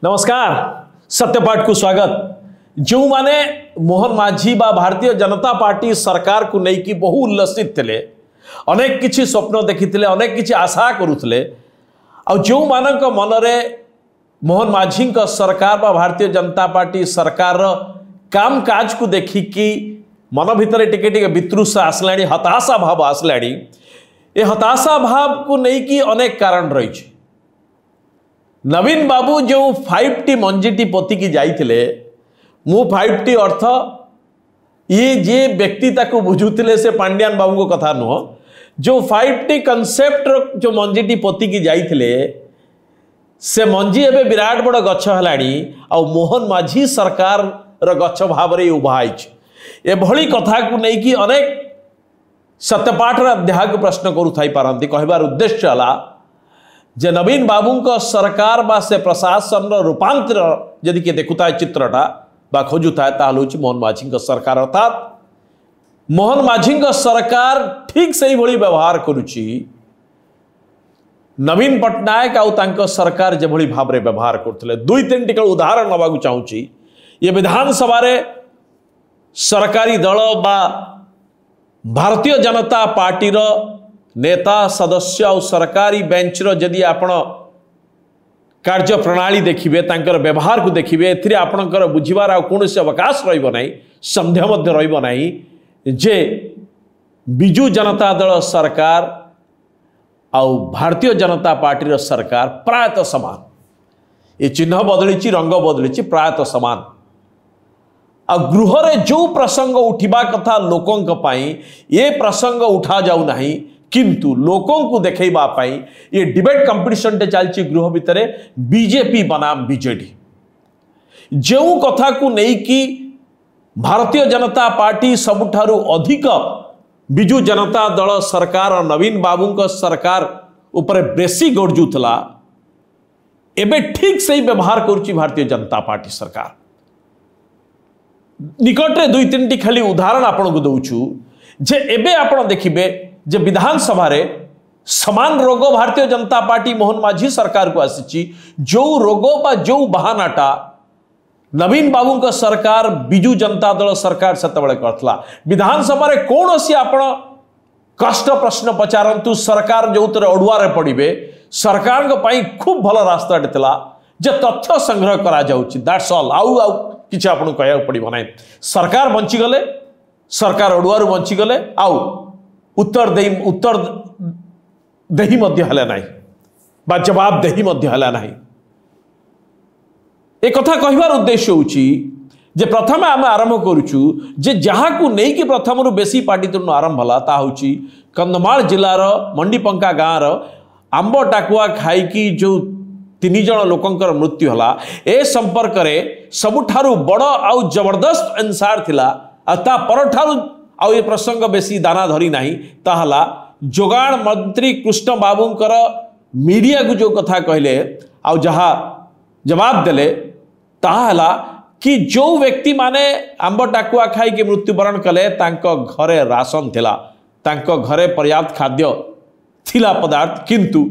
नमस्कार सत्यपाठ को स्वागत। जो माने मोहन माझी बा भारतीय जनता पार्टी सरकार को लेकिन बहु उल्लसित थे, अनेक किछि स्वप्न देखिथिले, अनेक किछि आशा करुथिले। आ जो मानक मनरे मोहन माझी का सरकार बा भारतीय जनता पार्टी सरकार काम काज को देखिकी मन भितर टिके टिके वितृषा आसलाणी, हताशा भाव आसलाणी। ए हताशा भाव को लेकिन अनेक कारण रही। नवीन बाबू जो 5T मंजीटी पोतिकी जाइथिले, मु 5T अर्थ ये जे व्यक्ति ताको बुझुथिले से पांड्यान बाबू को कथा नुह। जो 5T कंसेप्ट जो मंजीटी पोतिकी जाइथिले से मंजी एबे विराट बड़ गछ हलाणी आ मोहन माझी सरकार र गछ भाव रे उभा आइछ। ए भली कथा को नै कि अनेक सत्यपाठ र अध्याय को प्रश्न करू थाई पारंती। कहबार उद्देश्य हला जे नवीन बाबू का सरकार बा से प्रशासन रूपांतर यदि के देखुता चित्रटा बा खोजुता ताल होची मोहन माझी का सरकार। अर्थात मोहन माझी का सरकार ठीक से ही भली व्यवहार करुची नवीन पट्टनायक आउ तांको सरकार जे भली भाव रे व्यवहार करथिले। दुई तीन टिकल उदाहरण नबाकू चाहूची। ये विधानसभा रे सरकारी दल बा भारतीय जनता पार्टी रो नेता सदस्य और सरकारी बेंच रो जदि आपण कार्य प्रणाली देखिबे, तांकर व्यवहार को देखिबे, एथिरे आपणकर बुझिबार आ कोनोसी अवकाश रहिबो नाही, संदेह मध्य रहिबो नाही जे बिजू जनता दल सरकार आउ भारतीय जनता पार्टी रो सरकार प्रायतः समान। ये चिन्ह बदलिची, रंग बदलिची, प्रायतः समान। आ गृह रे जो प्रसंग उठिबा कथा लोकंक पई ये प्रसंग उठा जाऊ नाही, किंतु लोकों को देखैबा पाई ये डिबेट कंपटीशन टे चलची गृह भितरे बीजेपी बनाम बीजेडी। जो कथा को नहीं कि भारतीय जनता पार्टी सबुठारु अधिक बिजू जनता दल सरकार और नवीन बाबू का सरकार ऊपर बेसी गरजुतला, एबे ठीक से ही व्यवहार करुची भारतीय जनता पार्टी सरकार। निकटरे दुई तीन टी खाली उदाहरण आपन को दउछु जे एबे आपन देखिबे जे विधानसभा रे समान रोग भारतीय जनता पार्टी मोहन माझी सरकार को आसी। जो रोग बा जो बहानाटा नवीन बाबू का सरकार बिजू जनता दल सरकार सेतबेले करथला। विधानसभा रे कोनोसी आपण कष्ट प्रश्न पचारंतु सरकार जो तरे अडुआ रे पड़िबे, सरकार को पई खूब भलो रास्ता देतला जे तथ्य संग्रह करा जाउची। That's all. आउ किछ आपण कहया पड़िबो नै। सरकार बंची गले, सरकार अडुआ रे बंची गले, आउ उत्तर देही मध्य हला नाही बा जवाब देही मध्य हला नाही। ए कथा कहबार उद्देश्य होची जे प्रथम आम आरंभ करूछु जे जहा को नै कि प्रथम रु बेसी पार्टी तुन आरंभ हला ता होची कंधमाल जिल्लार मंडीपंका गाँव रो आंब टाकुआ खाई की जो 3 जण लोकंकर मृत्यु हला। ए संपर्क रे सबुठारु बड़ आउ जबरदस्त अंसार थिला। आ ता परठारु आउ ये प्रसंग बेसी दाना धरी नहीं, ताहला जोगाण मंत्री कृष्ण बाबूंकर मीडिया को जो कथा कहले आउ जहा जवाब देले ताहला कि जो व्यक्ति माने आंब टाकुआ खाई के मृत्युवरण कले तांको घरे राशन थिला, तांको घरे पर्याप्त खाद्य थिला पदार्थ, किंतु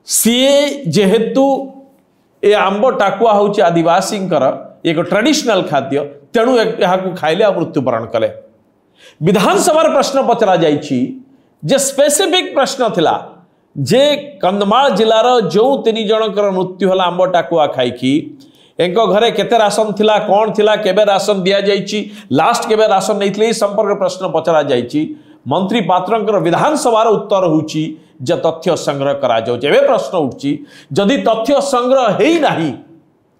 सीए जेहेतु ए आंब टाकुआ होची आदिवासींकर एक ट्रेडिशनल खाद्य, तेणु यहां खाइले आ मृत्युवरण कले। विधानसभा प्रश्न पचरा जाइछि जे स्पेसिफिक प्रश्न थिला जे कंधमाल जिलार जो 3 जनकर मृत्यु होला आंब टाकुआ खाइकी एंको घरे केते राशन थिला, कोन थिला, केबे राशन दिया जाइछि, लास्ट केबे राशन नैथिले संपर्क प्रश्न पचरा जाइछि। मंत्री पात्रंकर विधानसभा उत्तर होउछि जे तथ्य संग्रह करा जाउ। जेबे प्रश्न उठछि जदि तथ्य संग्रह हेई नाही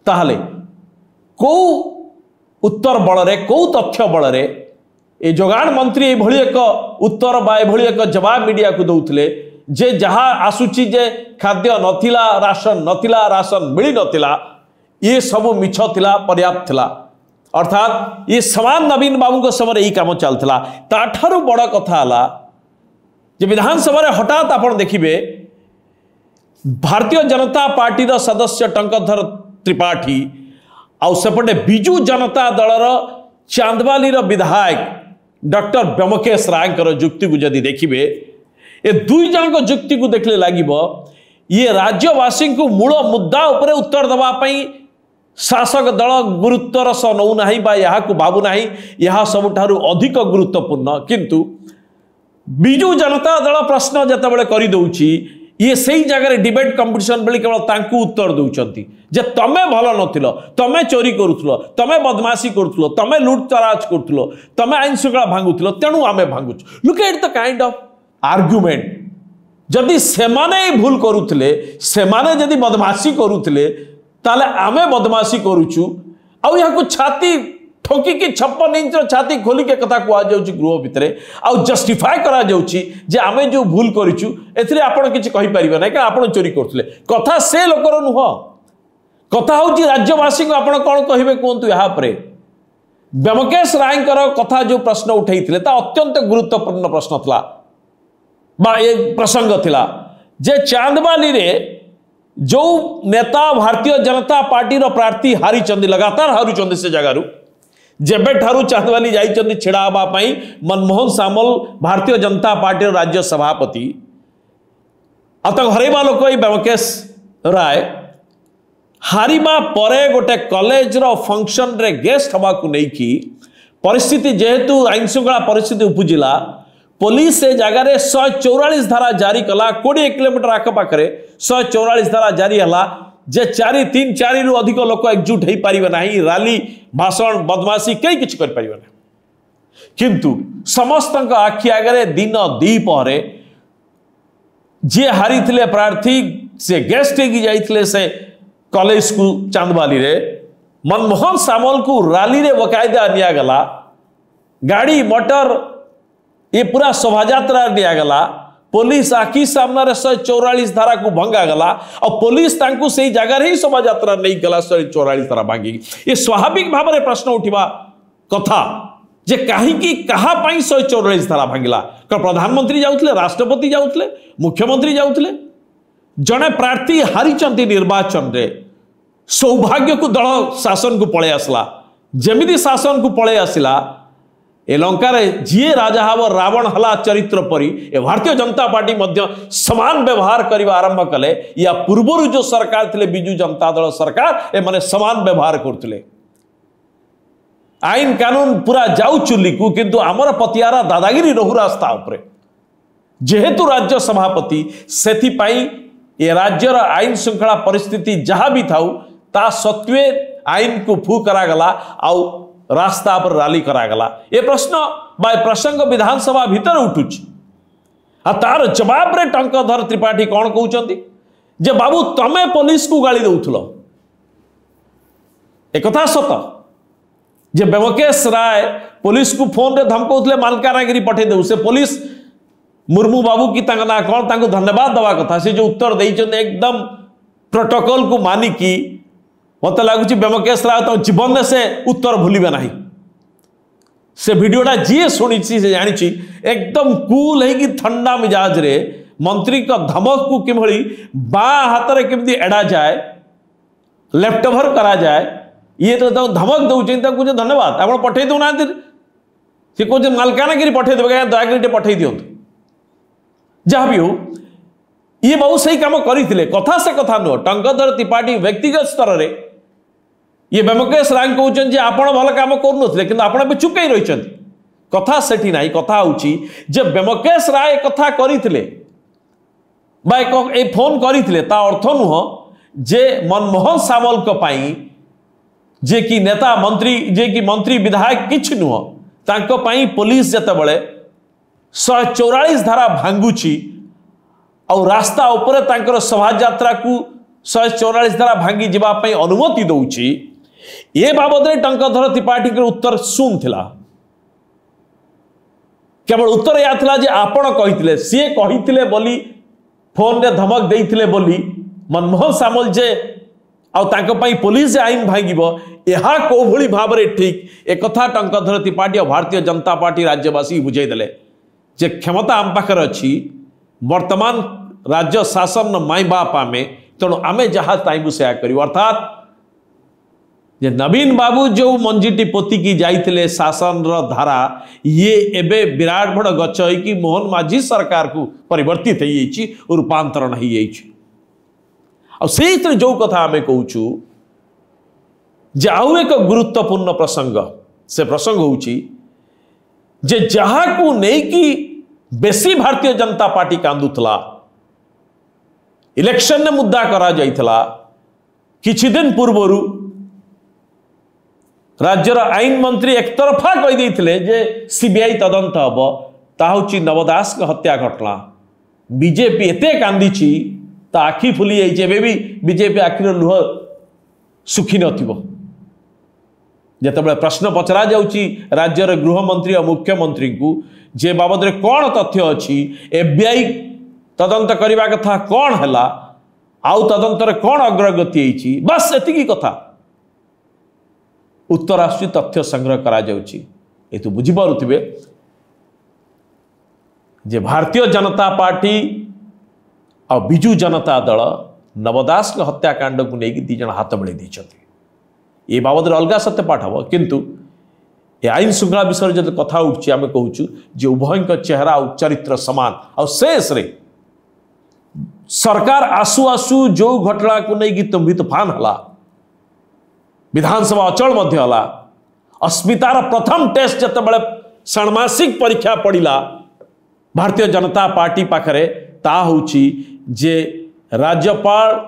ताहले को उत्तर बलरे को तथ्य बलरे ए जोगाण मंत्री ए भली एक उत्तर बा ए भली एक जवाब मीडिया को दउथले जे जहा आसुची जे खाद्य नथिला, राशन नथिला, राशन मिली नथिला, ये सब मिछ थिला, पर्याप्त थिला। अर्थात ये समान नवीन बाबू को समय यही काम चलता। ताठारु बड़ कथा हला जे विधानसभा रे हठात आपण देखिबे भारतीय जनता पार्टी रो सदस्य टंकधर त्रिपाठी आउ सेपटे बिजू जनता दलर चांदवाली रो विधायक डॉक्टर ब्योमकेश राय जुक्ति को जदि देखिबे, ए दुई जन को जुक्ति को देखले लागिबो ये राज्यवासी को मूल मुद्दा उपरे उत्तर दबा पई शासक दल गुरुत्वर सह नौना या भावुना यह सबुठारु अधिक गुरुत्वपूर्ण किंतु विजु जनता दल प्रश्न जितेबाला करदे ये सही जगह डिबेट कंपटीशन बेले केवल तांकु उत्तर दौरान जे तमें भल नथिल तमें चोरी करुथलो तमें बदमाशी करुथलो तमें लुटतराज करुथलो तमें आईन श्रृंखला भांगुथलो तेणु आमे भांगुछु look at the kind of argument जदि सेमाने भूल करुथले सेमाने जदि बदमाशी करुथले ताले आमे बदमाशी करुछु आउ याकु छाती ठोकी की 56 इंच छाती खोली के कथा कुआ जाउची गृह भितरे आउ जस्टिफाई करा जाउची जे आमे जो भूल करिछु एथिरे आपण किछि कहि परिबे नै का आपण चोरी करथले कथा से लोकर नुह कथा होची राज्यवासी को आपण कोन कहिबे कोंतु यहा परे ब्योमकेश रायकर कथा जो प्रश्न उठैथिले ता अत्यंत गुरुत्वपूर्ण प्रश्न थला बा एक प्रसंग थिला जे चांदबाली रे जो नेता भारतीय जनता पार्टी रो प्रार्थी हारी चंदी लगातार हारू चंदी से जगारू जेबे ठारू चांदबाली जाइचंदी छिड़ा हबा पई मनमोहन सामल भारतीय जनता पार्टी रो राज्य सभापति अत हरेबा लोक ई ब्योमकेश राय हारिबा परे गोटे कॉलेज रो फंक्शन रे गेस्ट हबा को नै की परिस्थिति जेहेतु आईन श्रृंखला परिस्थिति उपजिला पुलिस से जगह 144 धारा जारी कला 20 किलोमीटर आखपाखे 144 धारा जारी है जे 4 रु अधिक लोक एकजुट हो पारे ना राली भाषण बदमाशी कई किसी कर पारे ना किंतु समस्त आखि आगे दिन द्विपहरे जी हारी थे प्रार्थी से गेस्ट जाइए से कॉलेज को चांदबाली रे मनमोहन सामल को राली रे बकायदा निगला गाड़ी मोटर ये पूरा शोभा यात्रा दिगला पुलिस आखि सामने 144 धारा को भंगा गला और पुलिस तांकु से जगह ही शोभा यात्रा नहीं गला 144 धारा भांगी ये स्वाभाविक भाव में प्रश्न उठा कथा जे कहीं कहा 144 धारा भांगिला प्रधानमंत्री जाउथले राष्ट्रपति जाउथले मुख्यमंत्री जाउथले जड़े प्रार्थी हारी निर्वाचन रे सौभाग्य को दल शासन को पळे आसला जेमिति शासन को पळे आसिला ए लंकार जी राजा हब रावण हला चरित्र परी ए भारतीय जनता पार्टी मध्य समान व्यवहार करने आरंभ कले या पूर्वर जो सरकार थे बिजु जनता दल सरकार ए माने समान व्यवहार करते आईन कानून पूरा जाऊ चुली को किंतु आमर पतियारा दादागिरी रहु रास्ता उपरे जेहेतु राज्य सभापति सेथिपाई ए राज्यर आईन श्रृंखला परिस्थिति जहाँ भी थाउ ता सत्वे आईन को फू करागला आउ रास्ता पर राली करागला ये प्रश्न बा प्रसंग विधानसभा भीतर उठुच आ तार जवाब रे टंकधर त्रिपाठी कौन कहउचंती जे बाबू तमे पुलिस को गाली दउथलो एक कथा सत जे ब्योमकेश राय पुलिस को फोन रे धमकउथले मालकानगिरी पठे देउ से पुलिस मुर्मू बाबू की ना कौन तांको धन्यवाद दवा कथा से जो उत्तर देइचंते एकदम प्रोटोकॉल को मानिकी मत लगुच ब्योमकेश राय तो जीवन में से उत्तर भूलिबे नहीं से वीडियोटा जी शुणी से जानी एकदम कूल है कि ठंडा मिजाज रे मंत्री का धमक को किभली बाँ हाथ में केमती एड़ा जाए लेफ्ट ओवर करा जाए ये तो धमक दौरान धन्यवाद आप पठे दौना सी कह मालकानगिरी पठे देवे दयागिरी पठे दिंतु जहाँ भी हो ये बाबू सही काम करते कथा से कथा नुह टंकधर त्रिपाठी व्यक्तिगत स्तर में ये ब्योमकेश राय कहते आपण भल काम करुन कि आप चुपे रही कथा सेठी ना कथा होची जे ब्योमकेश राय कथा करते फोन करते ता अर्थ नुह जे मनमोहन सामल को पाई जे कि नेता मंत्री जे कि मंत्री विधायक किछ नुह तांको पाई पुलिस जते बळे 144 धारा भांगुची और रास्ता उपरे तांकर शोभा यात्रा को 144 धारा भांगी जीवा पई अनुमति दउची ये बाबद रे टंकधर त्रिपाठी के उत्तर सुन थिला केवल उत्तर या थिला जे आपण कहिथिले सी कहिथिले बोली फोन रे धमक देइथिले बोली मनमोहन सामल जे आउ तांको पई पुलिस आईन भांगिबो एहा को भली भाव रे ठीक एक कथा टंकधर त्रिपाठी और भारतीय जनता पार्टी राज्यवासी बुझाई देले जे क्षमता आम पाखर अच्छी वर्तमान राज्य शासन माई बाप आमे तेणु आमे जहाँ चाहबू से करूँ अर्थात जे नवीन बाबू जो मंजीटी पोतिकी जाइथिले शासन धारा ये एबे विराट बड़ गच होइकी मोहन माझी सरकार को परिवर्तित हो रूपांतरण हो जो कथा आमे कहूँ जे आउ एक गुरुत्वपूर्ण प्रसंग से प्रसंग होउची जे जहा को नहीं कि बेसी भारतीय जनता पार्टी कांदुतला इलेक्शन ने मुद्दा करा जाइथला किछि दिन पूर्वरु राज्यर आईन मंत्री एक तरफा कहि दैथिले जे सीबीआई तदंत हबो ता होची नवदास के हत्या घटना बीजेपी एते कांदीची ता आखि फुली जाइछे एबे भी बीजेपी आखिर लुह सुखी नथिबो जेतेबेले प्रश्न पचरा जाउची राज्यर गृहमंत्री और मुख्यमंत्री को जे बाबद रे कौन तथ्य अच्छी एफबीआई तदंत करने कथा कौन है आउ तदंत रे कौन अग्रगति होती बस एतिकी कथा उत्तर आसुची तथ्य संग्रह करा जाउची ए तु बुझी पारुथिबे जे भारतीय जनता पार्टी और बिजू जनता दल नवदास के हत्याकांड को लेकिन दी जन हाथ मिले दी ये बाबद अलग सत्यपाठ हम किंतु ये आईन श्रृंखला विषय जो कथा उठी आम कहूँ जे उभय चेहरा और चरित्र समान और शेष रे सरकार आसु आसु जो घटना को लेकिन तुम्भी तूफान हला विधानसभा अचल हला अस्मितार प्रथम टेस्ट जिते षाण्मासिक परीक्षा पड़ा भारतीय जनता पार्टी पाखरे ता होची जे राज्यपाल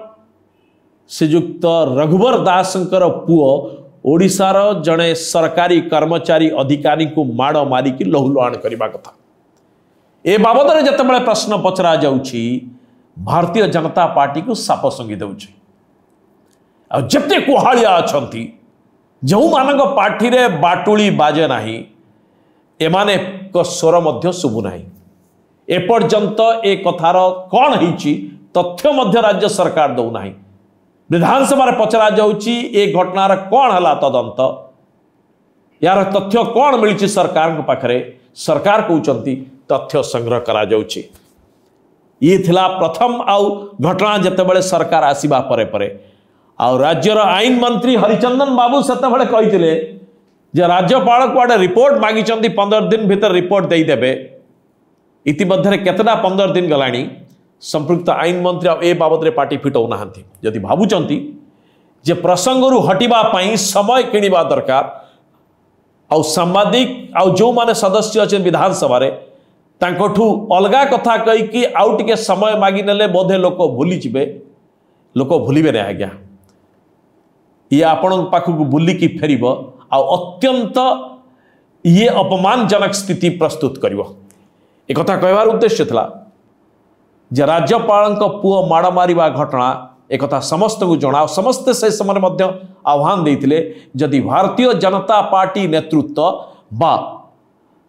श्रीजुक्त रघुवर दासंकर पुओ ओडिशार जड़े सरकारी कर्मचारी अधिकारी को माड़ मारिकी लहुलुहाण करने कथा ए बाबद जिते प्रश्न पचरा जाउची भारतीय जनता पार्टी को साप संगी दउची जिते कुहाड़िया अच्छा जो मान पार्टी रे बाटुली बाजे नाही एमाने को स्वर मध्य शुभु नाही एपर्यंत ए कथार कौन होईची तथ्य मध्य राज्य सरकार दौ नाही विधानसभा पचरा जाउची ए घटनार कौन है तदंत यार तथ्य कौन मिली सरकार पाखरे सरकार कहते तथ्य संग्रह करा जाउची ये थिला प्रथम आउ घटना जितेबाला सरकार आसीबा परे परे आउ राज्यर आईन मंत्री हरिचंदन बाबू सेतेबाला कहिथिले जे राज्यपाल को आडे रिपोर्ट मागी 15 दिन भीतर रिपोर्ट दे देबे इतिमध्य केतना 15 दिन गलानी संपृक्त आईन मंत्री ए बाबद पार्टी फिटौ नाहांती जदि भावुचंती जे प्रसंगरु हटिबा पई समय किनिबा दरकार आउ सांबादिक आउ जो माने सदस्य अच्छे विधानसभा रे तांकोठू अलगा कथा कही कि आउ टिके समय मागी नेले बोधे लोक भूली जिबे लोक भूलिबे नै आज्ञा ये आपण पाखक बुलिकी फेरिबो आउ अत्यंत ये अपमानजनक स्थिति प्रस्तुत करिवो एक कथा कहवार उद्देश्य था जे राज्यपाल पुओ माड़ मारिबा घटना एक समस्त को जना समस्ते से समय मध्य आह्वान देते जदि भारतीय जनता पार्टी नेतृत्व बा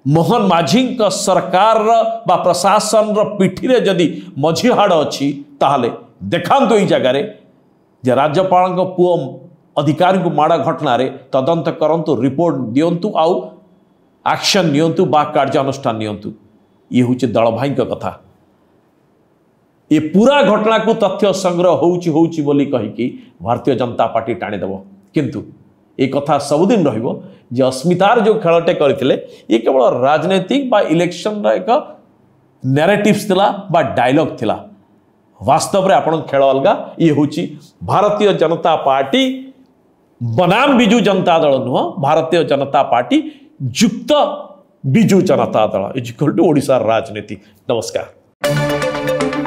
मोहन माझी सरकार बा प्रशासन पिठी रे जदि मझी हाड़ अच्छी ताहले देखांतु ई जगार जे राज्यपाल पुओ अधिकारी को माड़ घटना रे तदंत करंतु रिपोर्ट दियंतु आउ एक्शन नियंतु बा कार्यानुष्ठान नियंतु ये हूँ दल भाई कथा ये पूरा घटना को तथ्य संग्रह होउची बोली कहीकि भारतीय जनता पार्टी टाणीदेव किंतु ये कथा सबुदिन रहिबो जे अस्मितार जो खेलटे करथिले ये केवल राजनीतिक बा इलेक्शन एक नैरेटिव्स थिला बा डायलॉग थिला वास्तव रे आपण खेल अलगा ये होची भारतीय जनता पार्टी बनाम बिजू जनता दल नुह भारतीय जनता पार्टी युक्त Biju Janata Dal is equal to Odisha राजनीति। नमस्कार।